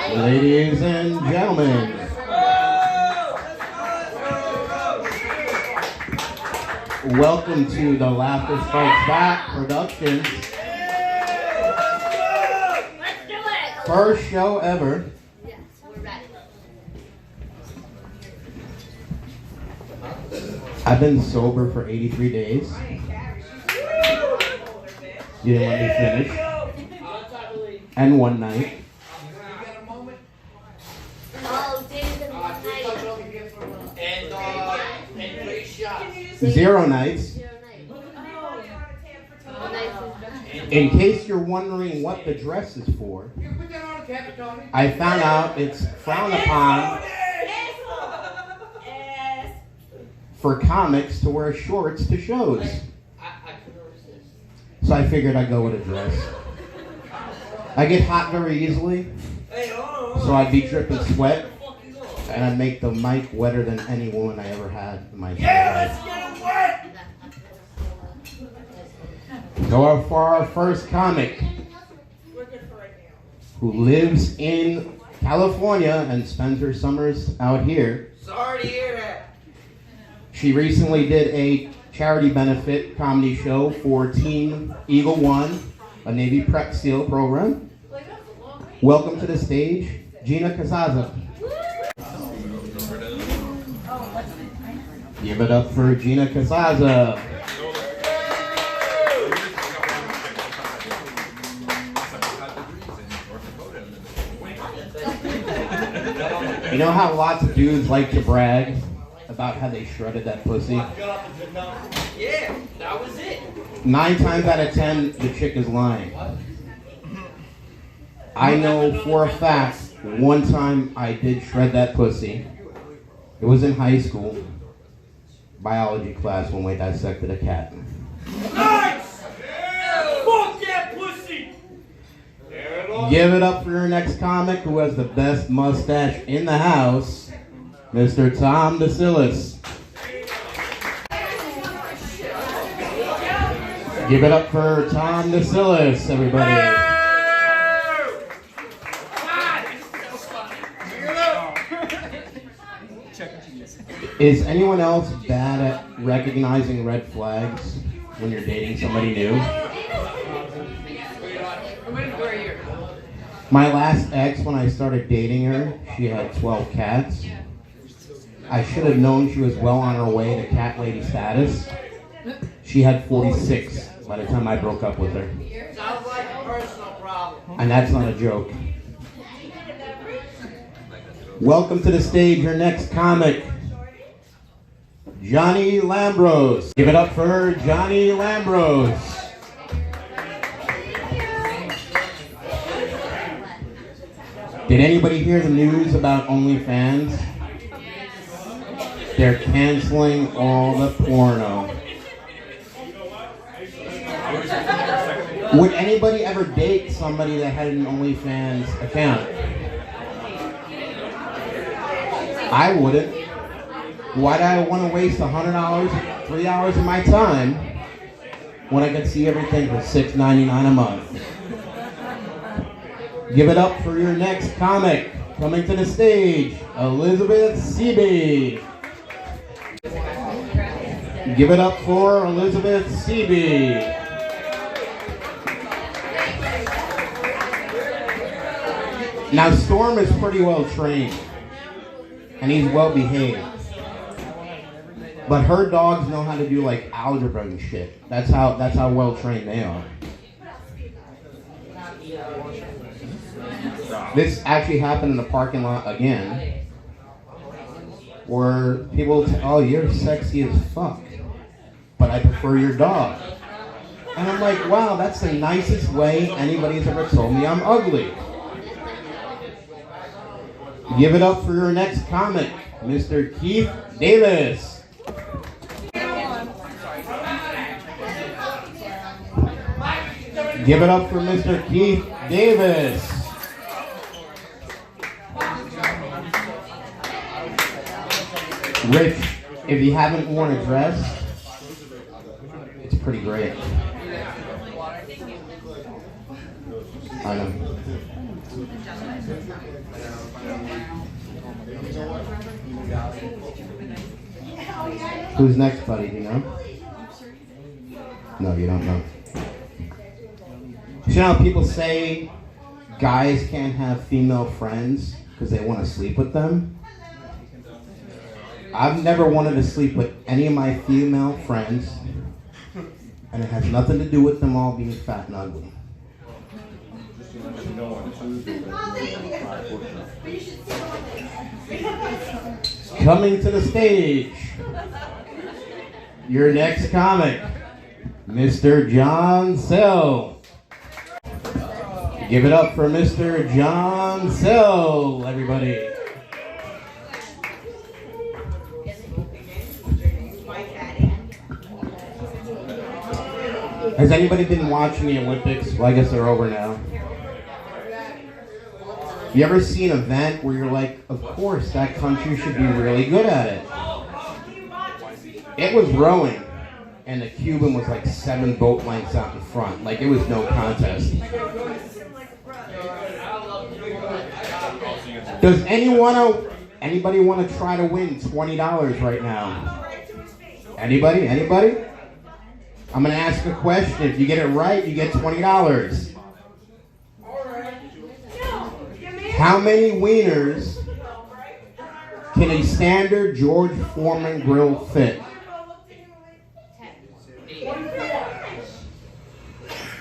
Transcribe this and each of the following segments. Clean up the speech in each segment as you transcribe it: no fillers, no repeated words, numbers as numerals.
Ladies and gentlemen, welcome to the Laughter Strikes Back Productions. Let's do it! First show ever. Yes, we're ready. I've been sober for 83 days. You didn't let me finish. And one night. Oh, days and nights. And 3 shots. 0 nights. 0 nights. In case you're wondering what the dress is for, I found out it's frowned upon for comics to wear shorts to shows. So I figured I'd go with a dress. I get hot very easily, so I'd be dripping sweat, and I'd make the mic wetter than any woman I ever had in my entire life. Go for our first comic, who lives in California and spends her summers out here. Sorry to hear that. She recently did a charity benefit comedy show for Team Eagle One, a Navy prep SEAL program. Welcome to the stage, Gina Casaza. Give it up for Gina Casaza. You know how lots of dudes like to brag about how they shredded that pussy? Yeah, that was it. 9 times out of 10, the chick is lying. I know for a fact, one time I did shred that pussy. It was in high school, biology class, when we dissected a cat. Nice! Fuck that pussy! Give it up for your next comic, who has the best mustache in the house, Mr. Tom DeSillis. Give it up for Tom DeSillis, everybody. Is anyone else bad at recognizing red flags when you're dating somebody new? My last ex, when I started dating her, she had 12 cats. I should have known she was well on her way to cat lady status. She had 46 by the time I broke up with her. Sounds like a personal problem. And that's not a joke. Welcome to the stage, your next comic, Johnny Lambros. Give it up for Johnny Lambros. Did anybody hear the news about OnlyFans? They're canceling all the porno. Would anybody ever date somebody that had an OnlyFans account? I wouldn't. Why do I want to waste $100, 3 hours of my time when I can see everything for $6.99 a month? Give it up for your next comic. Coming to the stage, Elizabeth Seaby. Give it up for Elizabeth Seaby. Now Storm is pretty well trained, and he's well behaved. But her dogs know how to do like algebra and shit. That's how well trained they are. This actually happened in the parking lot again, where people oh, you're sexy as fuck, but I prefer your dog. And I'm like, wow, that's the nicest way anybody's ever told me I'm ugly. Give it up for your next comic, Mr. Keith Davis. Give it up for Mr. Keith Davis. Rich, if you haven't worn a dress, it's pretty great. I know. Who's next, buddy? Do you know? No, you don't know. You know how people say guys can't have female friends because they want to sleep with them? I've never wanted to sleep with any of my female friends, and it has nothing to do with them all being fat and ugly. Coming to the stage, your next comic, Mr. John Sell. Give it up for Mr. John Sell, everybody. Has anybody been watching the Olympics? Well, I guess they're over now. You ever see an event where you're like, of course, that country should be really good at it? It was rowing, and the Cuban was like 7 boat lengths out in front. Like, it was no contest. Does anybody want to try to win $20 right now? Anybody? Anybody? I'm going to ask a question. If you get it right, you get $20. How many wieners can a standard George Foreman grill fit?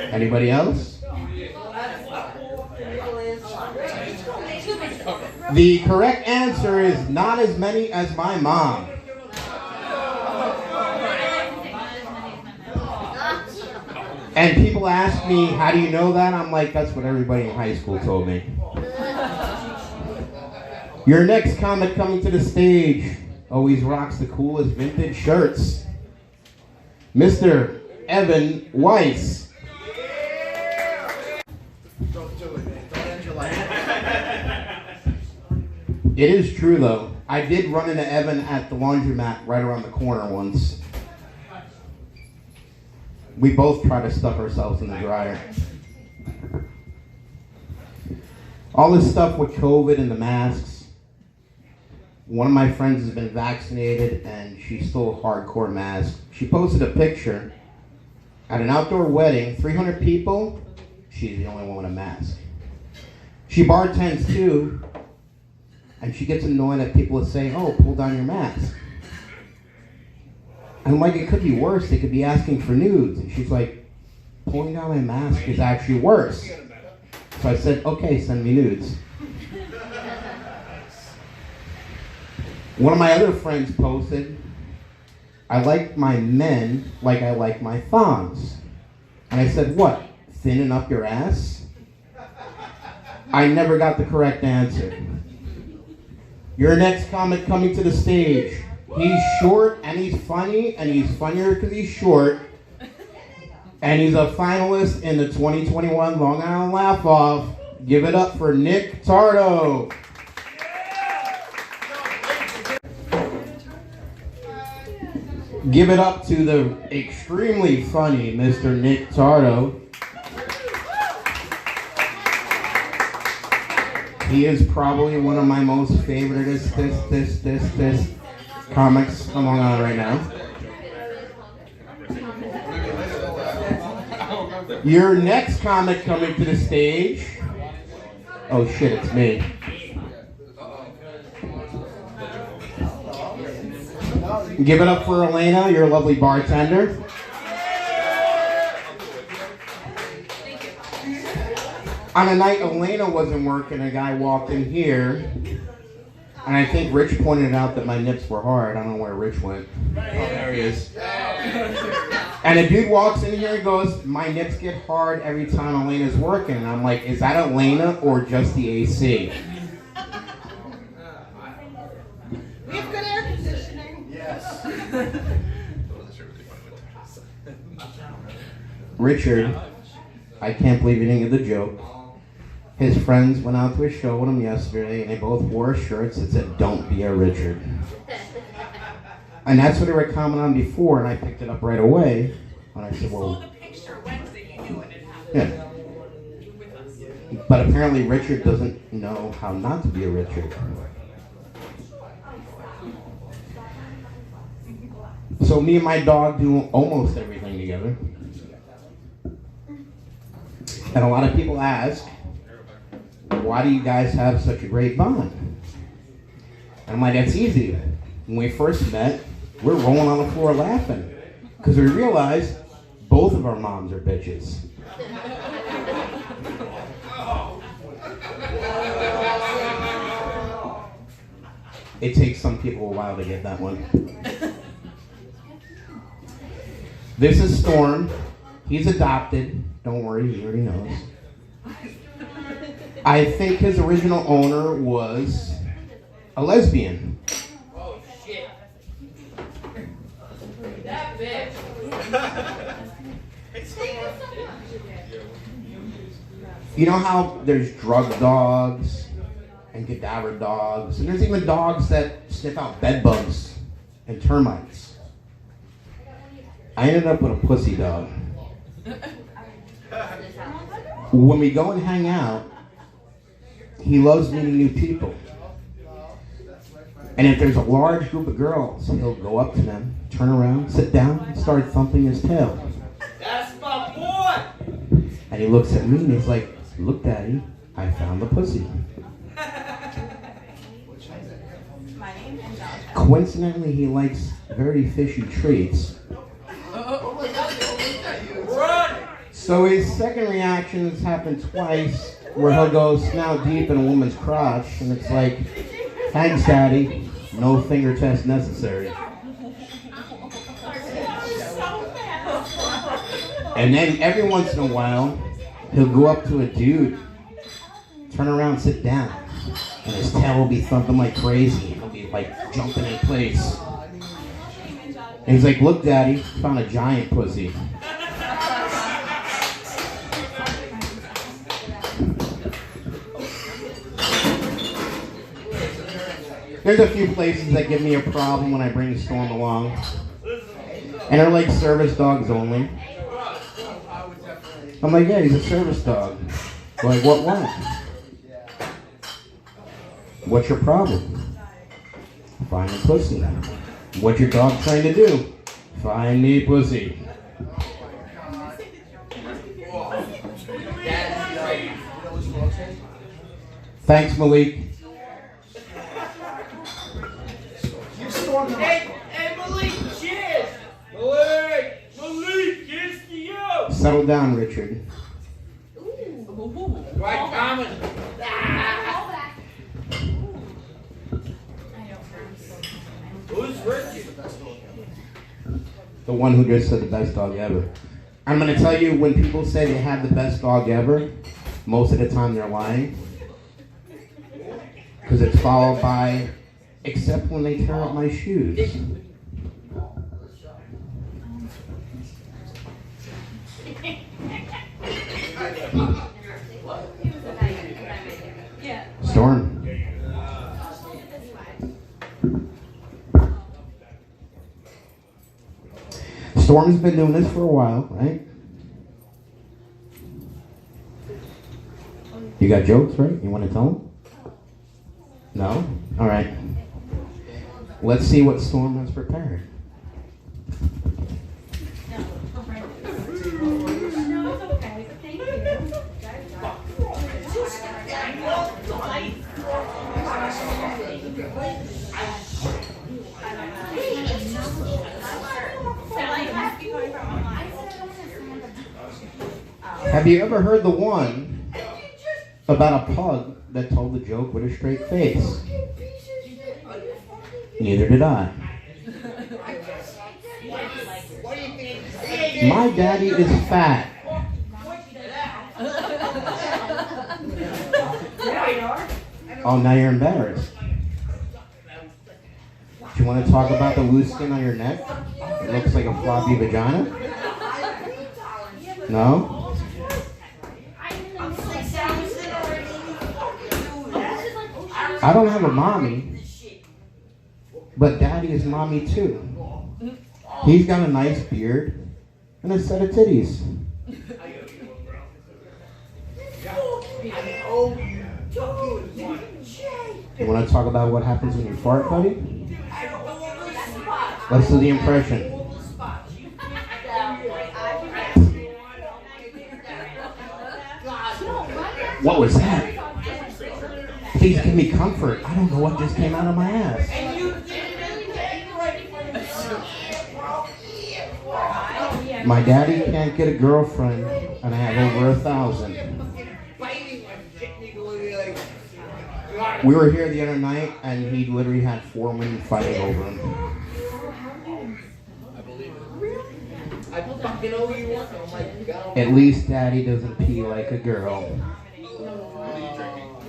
Anybody else? The correct answer is not as many as my mom. And people ask me, how do you know that? I'm like, that's what everybody in high school told me. Your next comic coming to the stage always rocks the coolest vintage shirts. Mr. Evan Weiss. It is true, though. I did run into Evan at the laundromat right around the corner once. We both try to stuff ourselves in the dryer. All this stuff with COVID and the masks. One of my friends has been vaccinated and she's still a hardcore mask. She posted a picture at an outdoor wedding, 300 people. She's the only one with a mask. She bartends too, and she gets annoyed at people that say, "Oh, pull down your mask." I'm like, it could be worse. They could be asking for nudes. And she's like, pulling down my mask is actually worse. So I said, okay, send me nudes. One of my other friends posted, I like my men like I like my thongs. And I said, what? Thinning up your ass? I never got the correct answer. Your next comic coming to the stage. He's short and he's funny, and he's funnier because he's short. And he's a finalist in the 2021 Long Island Laugh Off. Give it up for Nick Tardo. Give it up to the extremely funny Mr. Nick Tardo. He is probably one of my most favorite comics on Long Island right now. Your next comic coming to the stage. Oh shit, it's me. Give it up for Elena, your lovely bartender. On a night Elena wasn't working, a guy walked in here, and I think Rich pointed out that my nips were hard. I don't know where Rich went. Oh, there he is. And a dude walks in here and goes, my nips get hard every time Elena's working. And I'm like, is that Elena or just the AC? We have good air conditioning. Yes. Richard, I can't believe you didn't get the joke. His friends went out to a show with him yesterday, and they both wore shirts that said, don't be a Richard. And that's what they were commenting on before, and I picked it up right away. And I said, well, You saw the picture Wednesday, you knew it had happened. yeah. With us. But apparently Richard doesn't know how not to be a Richard. So me and my dog do almost everything together. And a lot of people ask, why do you guys have such a great bond? And I'm like, that's easy. When we first met, we're rolling on the floor laughing because we realized both of our moms are bitches. It takes some people a while to get that one. This is Storm. He's adopted. Don't worry, he already knows. I think his original owner was a lesbian. Oh shit. That bitch. You know how there's drug dogs and cadaver dogs, and there's even dogs that sniff out bed bugs and termites. I ended up with a pussy dog. When we go and hang out, he loves meeting new people. And if there's a large group of girls, he'll go up to them, turn around, sit down, and start thumping his tail. That's my boy. And he looks at me and he's like, look, Daddy, I found the pussy. Coincidentally, he likes very fishy treats. Run. So his second reaction has happened twice, where he'll go snout deep in a woman's crotch, and it's like, thanks, Daddy, no finger test necessary. And then every once in a while, he'll go up to a dude, turn around, sit down, and his tail will be thumping like crazy. He'll be like jumping in place. And he's like, look, Daddy, found a giant pussy. There's a few places that give me a problem when I bring Storm along. And they're like service dogs only. I'm like, yeah, he's a service dog. They're like, what? What's your problem? Find a pussy. What's your dog trying to do? Find me pussy. Thanks, Malik. Hey, Malik, cheers. Malik, here's to you. Settle down, Richard. Right, Thomas. Who's Richard? The one who just said the best dog ever. I'm going to tell you, when people say they have the best dog ever, most of the time they're lying. Because it's followed by, except when they tear up my shoes. Storm. Storm's been doing this for a while, right? You got jokes, right? You want to tell them? No? All right. Let's see what Storm has prepared. Have you ever heard the one about a pug that told the joke with a straight face? Neither did I. My daddy is fat. Oh, now you're embarrassed. Do you want to talk about the loose skin on your neck? It looks like a floppy vagina? No? I don't have a mommy, but daddy is mommy too. He's got a nice beard and a set of titties. Oh, you fucking You want to talk about what happens when you fart, buddy? Let's do the impression. What was that? Please give me comfort. I don't know what just came out of my ass. My daddy can't get a girlfriend, and I have over 1,000. We were here the other night, and he literally had 4 women fighting over him. I fucking owe you one. Oh my god. At least daddy doesn't pee like a girl.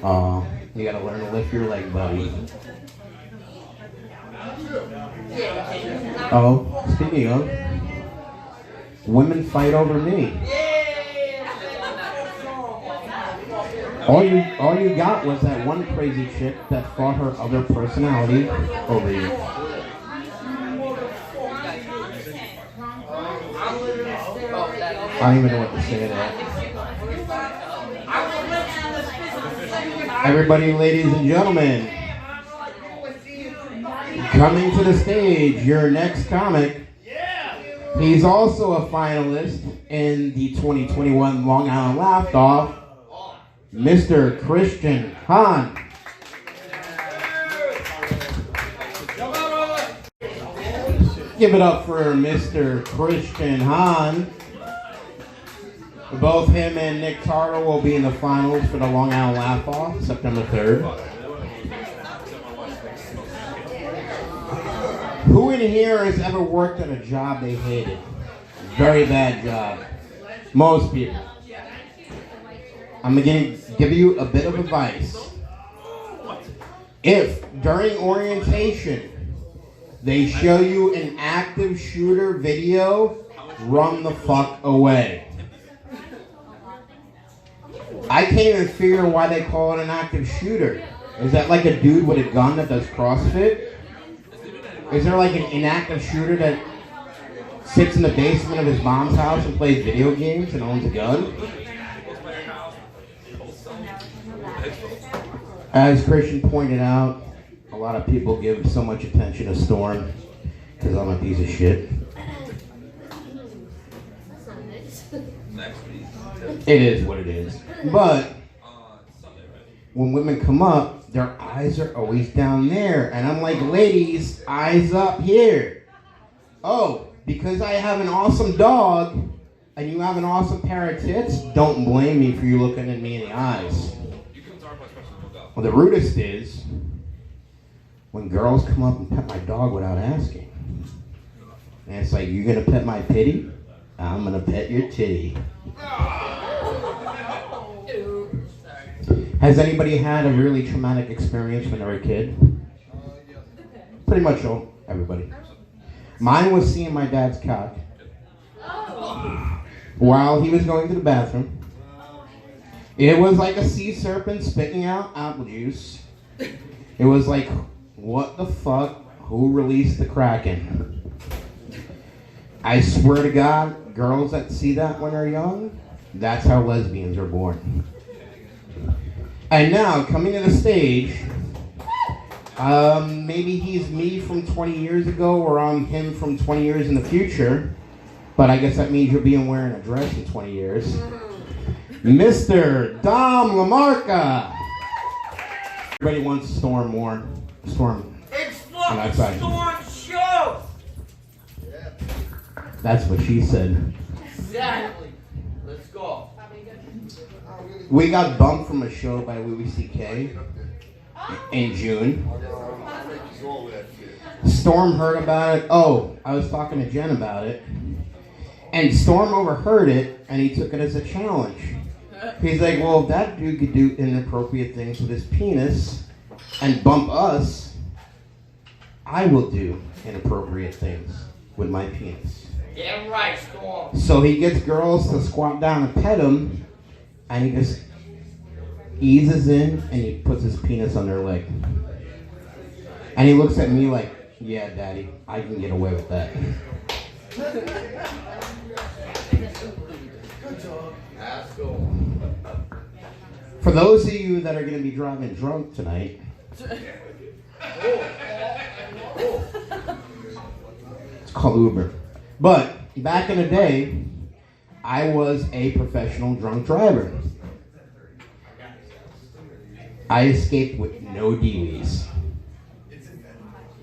Aw, you gotta learn to lift your leg, buddy. Oh, speaking of, women fight over me. All you got was that one crazy chick that fought her other personality over you. I don't even know what to say to that. Everybody, ladies and gentlemen, coming to the stage, your next comic. He's also a finalist in the 2021 Long Island Laugh Off, Mr. Christian Hahn. Give it up for Mr. Christian Hahn. Both him and Nick Tartar will be in the finals for the Long Island Laugh Off, September 3rd. Who in here has ever worked at a job they hated? Very bad job. Most people. I'm going to give you a bit of advice. If during orientation they show you an active shooter video, run the fuck away. I can't even figure why they call it an active shooter. Is that like a dude with a gun that does CrossFit? Is there like an inactive shooter that sits in the basement of his mom's house and plays video games and owns a gun? As Christian pointed out, a lot of people give so much attention to Storm because I'm a piece of shit. It is what it is. But when women come up, their eyes are always down there. And I'm like, ladies, eyes up here. Oh, because I have an awesome dog and you have an awesome pair of tits, don't blame me for you looking at me in the eyes. Well, the rudest is when girls come up and pet my dog without asking. And it's like, you're going to pet my pitty? I'm going to pet your titty. Has anybody had a really traumatic experience when they were a kid? Pretty much all, everybody. Mine was seeing my dad's cock while he was going to the bathroom. It was like a sea serpent spitting out apple juice. It was like, what the fuck? Who released the Kraken? I swear to God, girls that see that when they're young, that's how lesbians are born. And now, coming to the stage, maybe he's me from 20 years ago or I'm him from 20 years in the future, but I guess that means you'll be wearing a dress in 20 years. Mr. Dom LaMarca. Everybody wants Storm more. Storm. It's fucking Storm's show! That's what she said. Exactly. Let's go. We got bumped from a show by Louis C.K. in June. Storm heard about it. Oh, I was talking to Jen about it. And Storm overheard it, and he took it as a challenge. He's like, well, if that dude could do inappropriate things with his penis and bump us, I will do inappropriate things with my penis. Damn right, Storm. So he gets girls to squat down and pet him, and he just eases in and he puts his penis on their leg. And he looks at me like, yeah, Daddy, I can get away with that. For those of you that are going to be driving drunk tonight, it's called Uber. But back in the day, I was a professional drunk driver. I escaped with no DVs.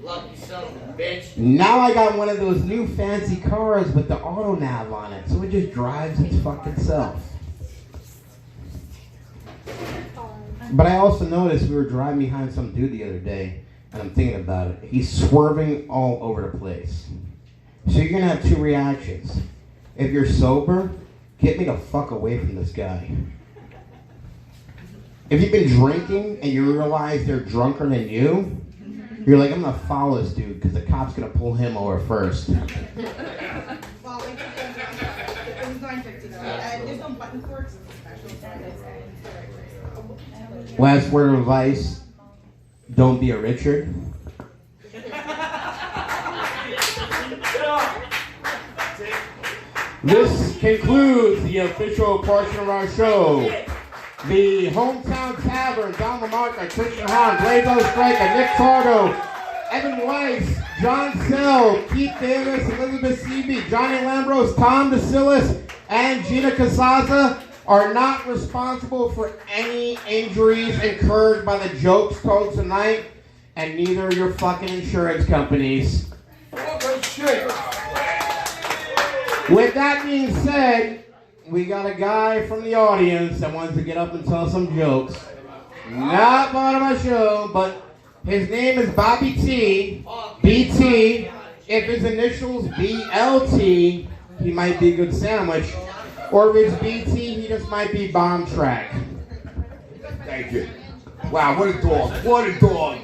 Lucky son of a bitch. Now I got one of those new fancy cars with the auto nav on it, so it just drives its fucking self. But I also noticed we were driving behind some dude the other day, and I'm thinking about it. He's swerving all over the place. So you're gonna have two reactions. If you're sober, get me the fuck away from this guy. If you've been drinking and you realize they're drunker than you, you're like, I'm gonna follow this dude because the cop's gonna pull him over first. Well, it was $9.50 though, and there's no button for it, it's special. Last word of advice, don't be a Richard. This concludes the official portion of our show. The Hometown Tavern, Don Lamarca, Christian Hahn, Blazo Striker, Nick Tardo, Evan Weiss, John Sell, Keith Davis, Elizabeth Seavey, Johnny Lambros, Tom DeSillis, and Gina Casaza are not responsible for any injuries incurred by the jokes told tonight, and neither are your fucking insurance companies. With that being said, we got a guy from the audience that wants to get up and tell some jokes. Not part of my show, but his name is Bobby T. BT. If his initials BLT, he might be a good sandwich. Or if it's BT, he just might be bomb track. Thank you. Wow, what a dog. What a dog.